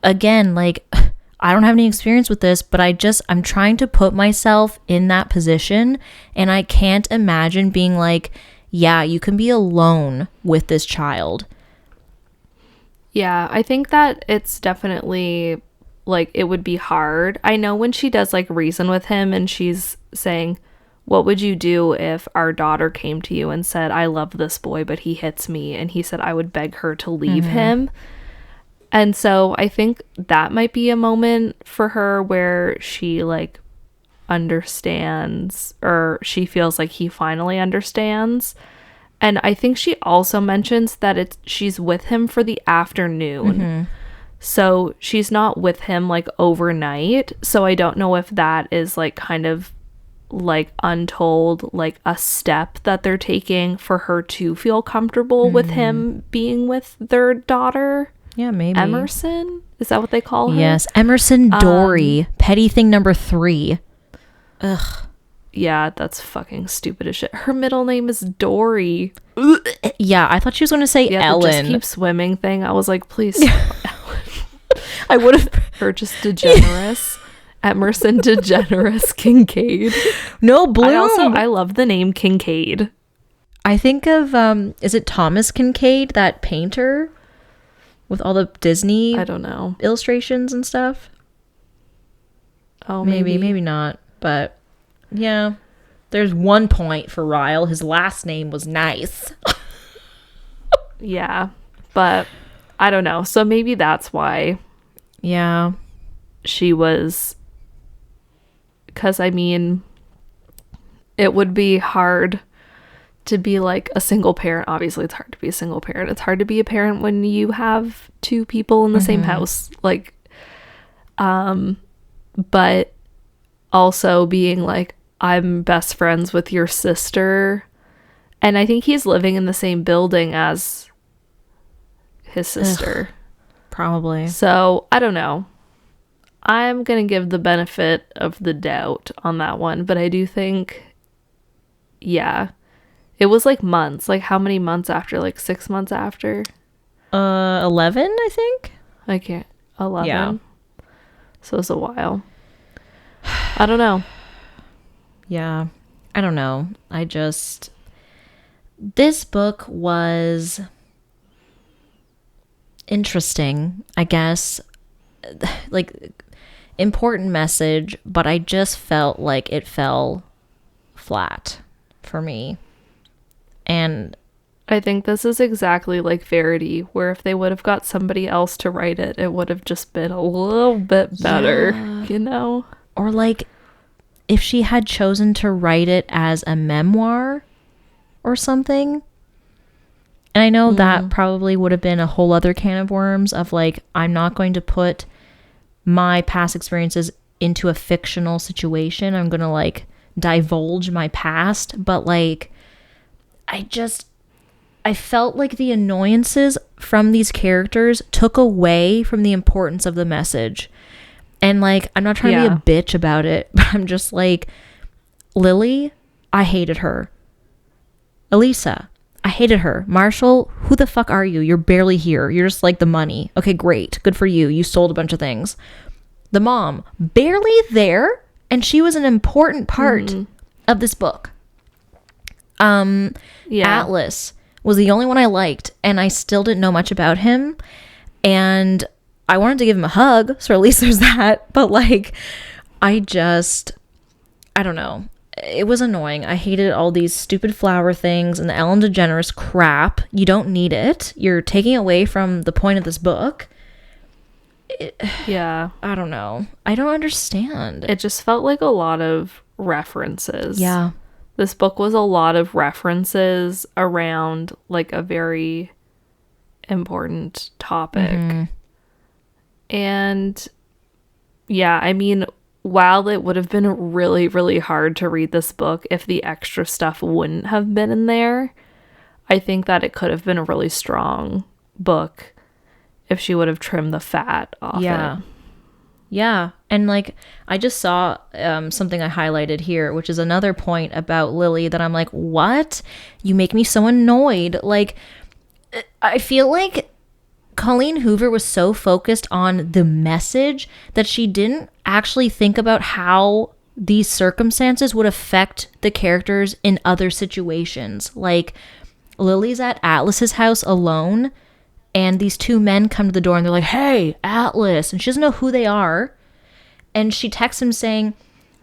again, like, I don't have any experience with this, but I'm trying to put myself in that position, and I can't imagine being like, yeah, you can be alone with this child.
Yeah, I think that it's definitely like it would be hard. I know when she does like reason with him and she's saying, what would you do if our daughter came to you and said, I love this boy, but he hits me? And he said, I would beg her to leave him. And so I think that might be a moment for her where she like understands, or she feels like he finally understands. And I think she also mentions that she's with him for the afternoon. So she's not with him like overnight. So I don't know if that is like kind of like untold, like a step that they're taking for her to feel comfortable with him being with their daughter.
Yeah, maybe.
Emerson? Is that what they call her?
Yes, Emerson Dory. Petty thing number 3. Ugh.
Yeah, that's fucking stupid as shit. Her middle name is Dory.
Yeah, I thought she was going to say Ellen.
The just keep swimming thing. I was like, please.
I would have.
Her just DeGeneres. Emerson DeGeneres Kincaid.
No, Bloom.
I love the name Kincaid.
I think of, is it Thomas Kincaid, that painter with all the Disney
I don't know
illustrations and stuff?
Oh,
maybe not. But yeah, there's 1 point for Ryle. His last name was nice.
Yeah, but I don't know. So maybe that's why.
Yeah.
She was, because I mean, it would be hard to be like a single parent. Obviously, it's hard to be a single parent. It's hard to be a parent when you have 2 people in the same house. Like, but also being like, I'm best friends with your sister. And I think he's living in the same building as his sister.
Ugh, probably.
So, I don't know. I'm going to give the benefit of the doubt on that one. But I do think, yeah, it was like months. Like how many months after? Like 6 months after?
11, I think.
I can't. 11.
Yeah.
So it's a while. I don't know.
Yeah. I don't know. This book was interesting, I guess. Like, important message, but I just felt like it fell flat for me. And
I think this is exactly like Verity, where if they would have got somebody else to write it, it would have just been a little bit better, you know?
Or like if she had chosen to write it as a memoir or something. And I know that probably would have been a whole other can of worms of like, I'm not going to put my past experiences into a fictional situation. I'm going to like divulge my past. But like, I felt like the annoyances from these characters took away from the importance of the message. And like, I'm not trying to be a bitch about it, but I'm just like, Lily, I hated her. Elisa, I hated her. Marshall, who the fuck are you? You're barely here. You're just like the money. Okay, great. Good for you. You sold a bunch of things. The mom, barely there. And she was an important part of this book. Atlas was the only one I liked, and I still didn't know much about him. And I wanted to give him a hug, so at least there's that. But like, I don't know. It was annoying. I hated all these stupid flower things and the Ellen DeGeneres crap. You don't need it. You're taking away from the point of this book.
Yeah.
I don't know. I don't understand.
It just felt like a lot of references.
Yeah.
This book was a lot of references around like a very important topic. And yeah, I mean, while it would have been really, really hard to read this book if the extra stuff wouldn't have been in there, I think that it could have been a really strong book if she would have trimmed the fat off it.
Yeah. And like, I just saw something I highlighted here, which is another point about Lily that I'm like, what? You make me so annoyed. Like, I feel like Colleen Hoover was so focused on the message that she didn't actually think about how these circumstances would affect the characters in other situations. Like, Lily's at Atlas's house alone, and these 2 men come to the door and they're like, hey, Atlas. And she doesn't know who they are. And she texts him saying,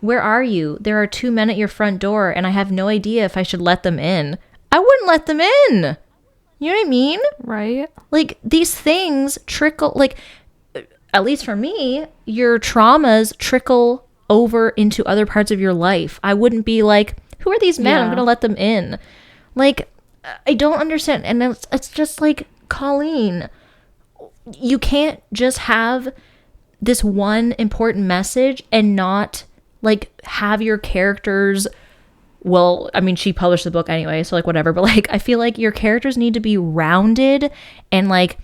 Where are you? There are 2 men at your front door, and I have no idea if I should let them in. I wouldn't let them in. You know what I mean?
Right.
Like, these things trickle, like, at least for me, your traumas trickle over into other parts of your life. I wouldn't be like, who are these men? I'm going to let them in. Like, I don't understand. And it's just like, Colleen, you can't just have this one important message and not, like, have your characters... Well, I mean, she published the book anyway, so, like, whatever. But, like, I feel like your characters need to be rounded and, like,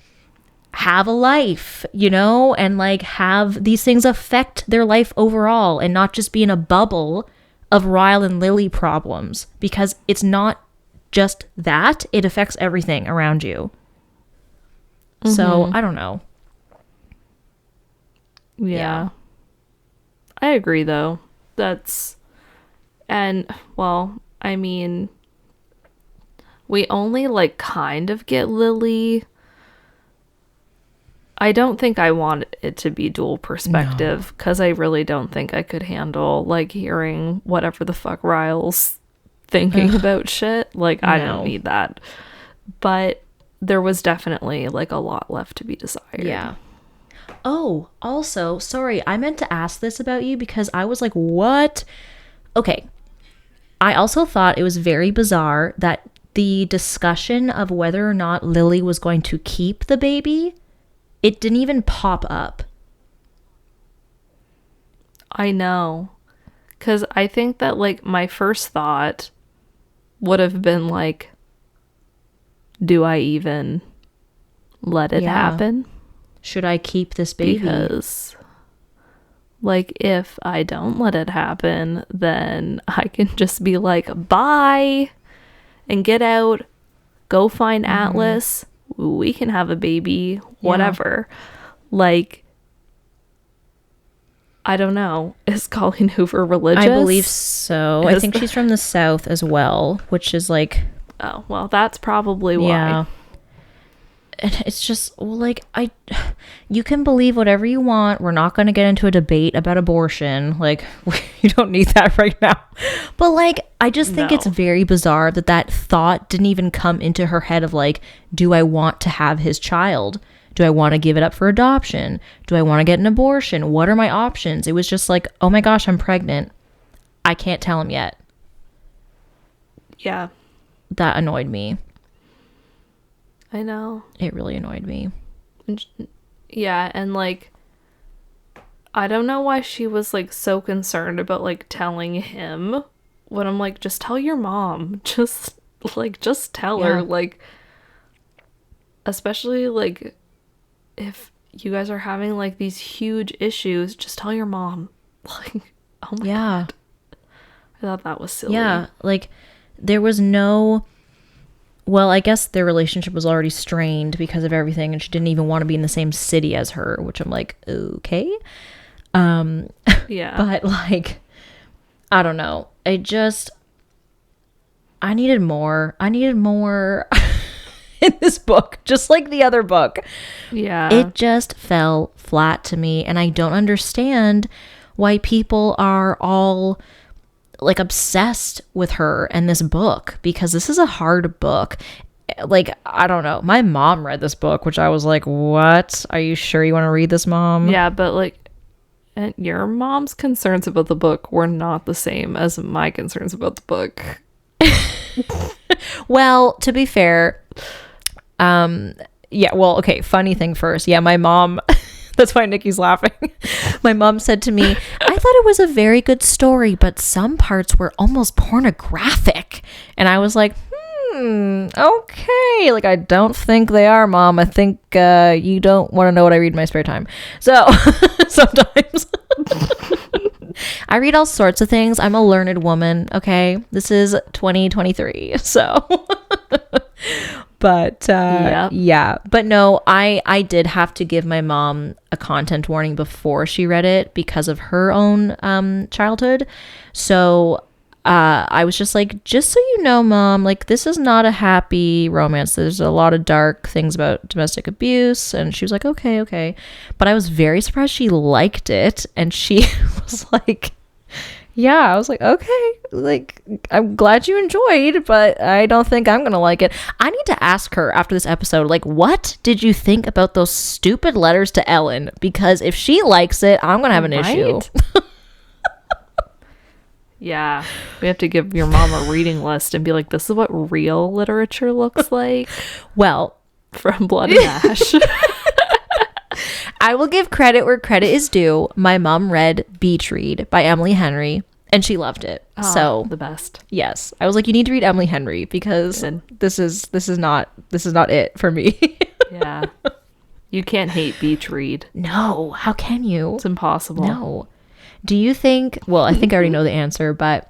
have a life, you know? And, like, have these things affect their life overall and not just be in a bubble of Ryle and Lily problems. Because it's not just that. It affects everything around you. Mm-hmm. So, I don't know.
Yeah. I agree, though. And, well, I mean, we only, like, kind of get Lily. I don't think I want it to be dual perspective, because I really don't think I could handle, like, hearing whatever the fuck Ryle's thinking about shit. Like, I don't need that. But there was definitely, like, a lot left to be desired.
Yeah. Oh, also, sorry, I meant to ask this about you because I was like, what? Okay. I also thought it was very bizarre that the discussion of whether or not Lily was going to keep the baby, it didn't even pop up.
I know. Because I think that, like, my first thought would have been, like, do I even let it happen?
Should I keep this baby?
Because... like, if I don't let it happen, then I can just be like, bye, and get out, go find Atlas, we can have a baby, whatever. Like, I don't know. Is Colleen Hoover religious?
I believe so. I think she's from the South as well, which is like...
Oh, well, that's probably why.
Yeah. And it's just, well, like, you can believe whatever you want. We're not going to get into a debate about abortion. Like, you don't need that right now. But, like, I just think it's very bizarre that thought didn't even come into her head of, like, do I want to have his child? Do I want to give it up for adoption? Do I want to get an abortion? What are my options? It was just like, oh my gosh, I'm pregnant. I can't tell him yet.
Yeah.
That annoyed me.
I know.
It really annoyed me.
Yeah, and, like, I don't know why she was, like, so concerned about, like, telling him, when I'm like, just tell your mom. Just tell her. Like, especially, like, if you guys are having, like, these huge issues, just tell your mom. Like, oh my God. I thought that was silly.
Yeah, like, there was no... Well, I guess their relationship was already strained because of everything, and she didn't even want to be in the same city as her, which I'm like, okay.
Yeah.
But, like, I don't know. I needed more. I needed more in this book, just like the other book.
Yeah.
It just fell flat to me, and I don't understand why people are all... like obsessed with her and this book, because this is a hard book. Like, I don't know. My mom read this book, which I was like, what? Are you sure you want to read this, Mom?
Yeah, but like, your mom's concerns about the book were not the same as my concerns about the book.
Well, to be fair, yeah, well, okay, funny thing first. Yeah, my mom... That's why Nikki's laughing. My mom said to me, I thought it was a very good story, but some parts were almost pornographic. And I was like, okay. Like, I don't think they are, Mom. I think you don't want to know what I read in my spare time. So, sometimes. I read all sorts of things. I'm a learned woman, okay? This is 2023, so... But yeah, but no, I did have to give my mom a content warning before she read it because of her own childhood. So I was just like, just so you know, Mom, like, this is not a happy romance. There's a lot of dark things about domestic abuse. And she was like, okay. But I was very surprised she liked it. And she was like, Yeah, I was like, okay, like, I'm glad you enjoyed, but I don't think I'm gonna like it. I need to ask her after this episode, like, what did you think about those stupid letters to Ellen? Because if she likes it, I'm gonna have an issue.
Yeah, we have to give your mom a reading list and be like, this is what real literature looks like.
Well,
from Blood and Ash.
I will give credit where credit is due. My mom read Beach Read by Emily Henry, and she loved it.
Oh,
so
the best.
Yes, I was like, you need to read Emily Henry because this is not it for me.
Yeah, you can't hate Beach Read.
No, how can you?
It's impossible.
No. Do you think? Well, I think I already know the answer, but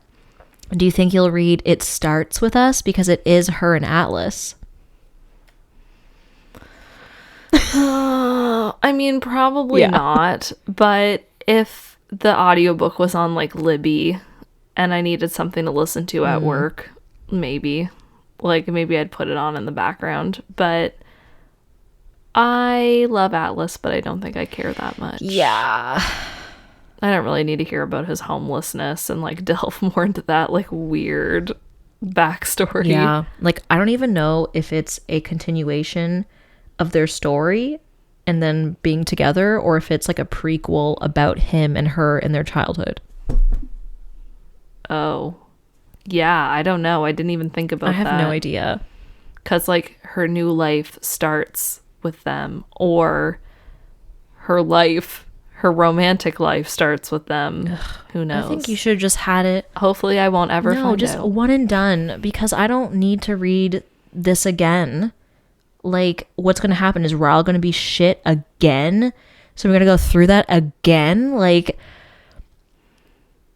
do you think you'll read It Starts With Us because it is her and Atlas?
I mean, probably not, but if the audiobook was on like Libby and I needed something to listen to at work, maybe I'd put it on in the background. But I love Atlas, but I don't think I care that much.
Yeah,
I don't really need to hear about his homelessness and like delve more into that like weird backstory.
Yeah, like I don't even know if it's a continuation of their story and then being together, or if it's like a prequel about him and her in their childhood.
Oh, yeah, I don't know. I didn't even think about that.
I have no idea. Because
like her new life starts with them, or her romantic life starts with them. Ugh, who knows?
I think you should have just had it.
Hopefully I won't ever find
just
out.
One and done, because I don't need to read this again. Like, what's going to happen? Is Ryle going to be shit again? So we're going to go through that again? Like,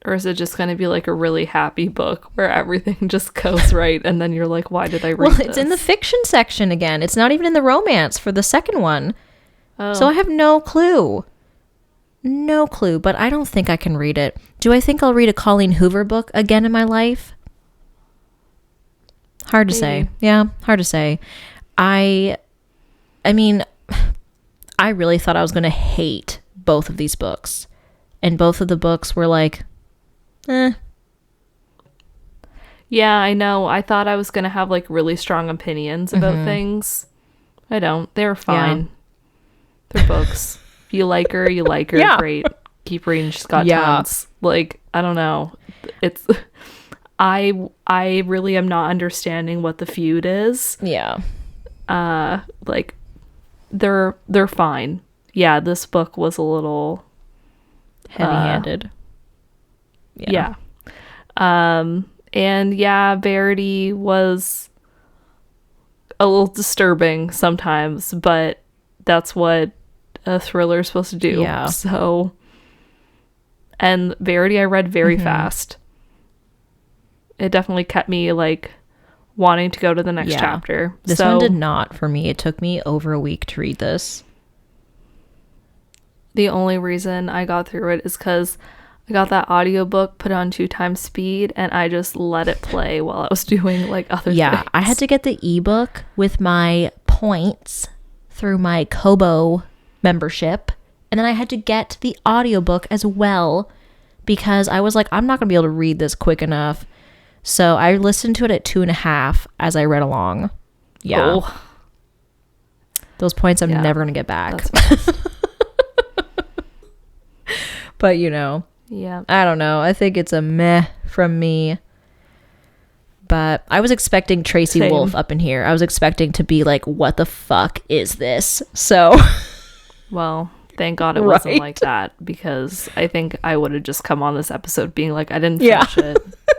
or is it just going to be like a really happy book where everything just goes right and then you're like, why did I read this?
Well, it's in the fiction section again. It's not even in the romance for the second one. Oh. So I have no clue. No clue, but I don't think I can read it. Do I think I'll read a Colleen Hoover book again in my life? Hard to say. Yeah, hard to say. I mean, I really thought I was going to hate both of these books. And both of the books were like, Yeah,
I know. I thought I was going to have like really strong opinions about things. I don't. They're fine. Yeah. They're books. If you like her, you like her. Yeah. Great. Keep reading. She's got tons. Like, I don't know. It's... I really am not understanding what the feud is.
Yeah.
Like they're fine. Yeah, this book was a little
heavy-handed.
Yeah. And yeah, Verity was a little disturbing sometimes, but that's what a thriller is supposed to do.
Yeah.
So, and Verity I read very fast. It definitely kept me like wanting to go to the next chapter.
This one did not for me. It took me over a week to read this.
The only reason I got through it is because I got that audiobook put on 2x speed and I just let it play while I was doing like other things.
I had to get the ebook with my points through my Kobo membership, and then I had to get the audiobook as well because I was like, I'm not gonna be able to read this quick enough. So I listened to it at 2.5 as I read along. Yeah. Oh. Those points I'm never going to get back. But, you know.
Yeah.
I don't know. I think it's a meh from me. But I was expecting Tracy Wolf up in here. I was expecting to be like, what the fuck is this? So.
Well, thank God it wasn't like that, because I think I would have just come on this episode being like, I didn't finish it.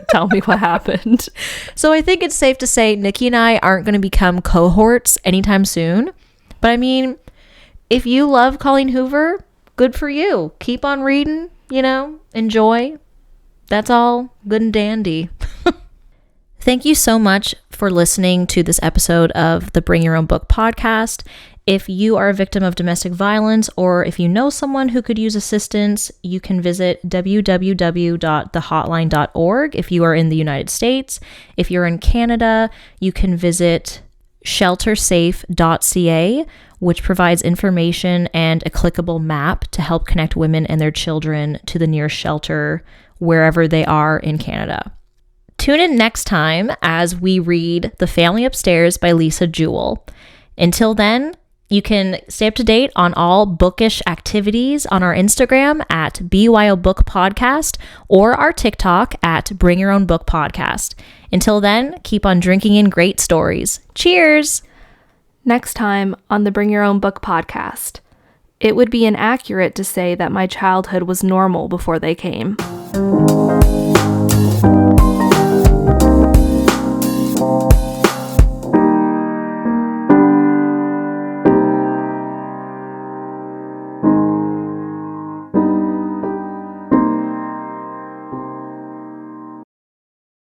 Tell me what happened.
So I think it's safe to say Nikki and I aren't going to become cohorts anytime soon. But I mean, if you love Colleen Hoover, good for you. Keep on reading, you know, enjoy. That's all good and dandy. Thank you so much for listening to this episode of the Bring Your Own Book podcast. If you are a victim of domestic violence, or if you know someone who could use assistance, you can visit www.thehotline.org if you are in the United States. If you're in Canada, you can visit sheltersafe.ca, which provides information and a clickable map to help connect women and their children to the nearest shelter wherever they are in Canada. Tune in next time as we read The Family Upstairs by Lisa Jewell. Until then, you can stay up to date on all bookish activities on our Instagram at BYO Book Podcast or our TikTok at Bring Your Own Book Podcast. Until then, keep on drinking in great stories. Cheers!
Next time on the Bring Your Own Book Podcast. It would be inaccurate to say that my childhood was normal before they came.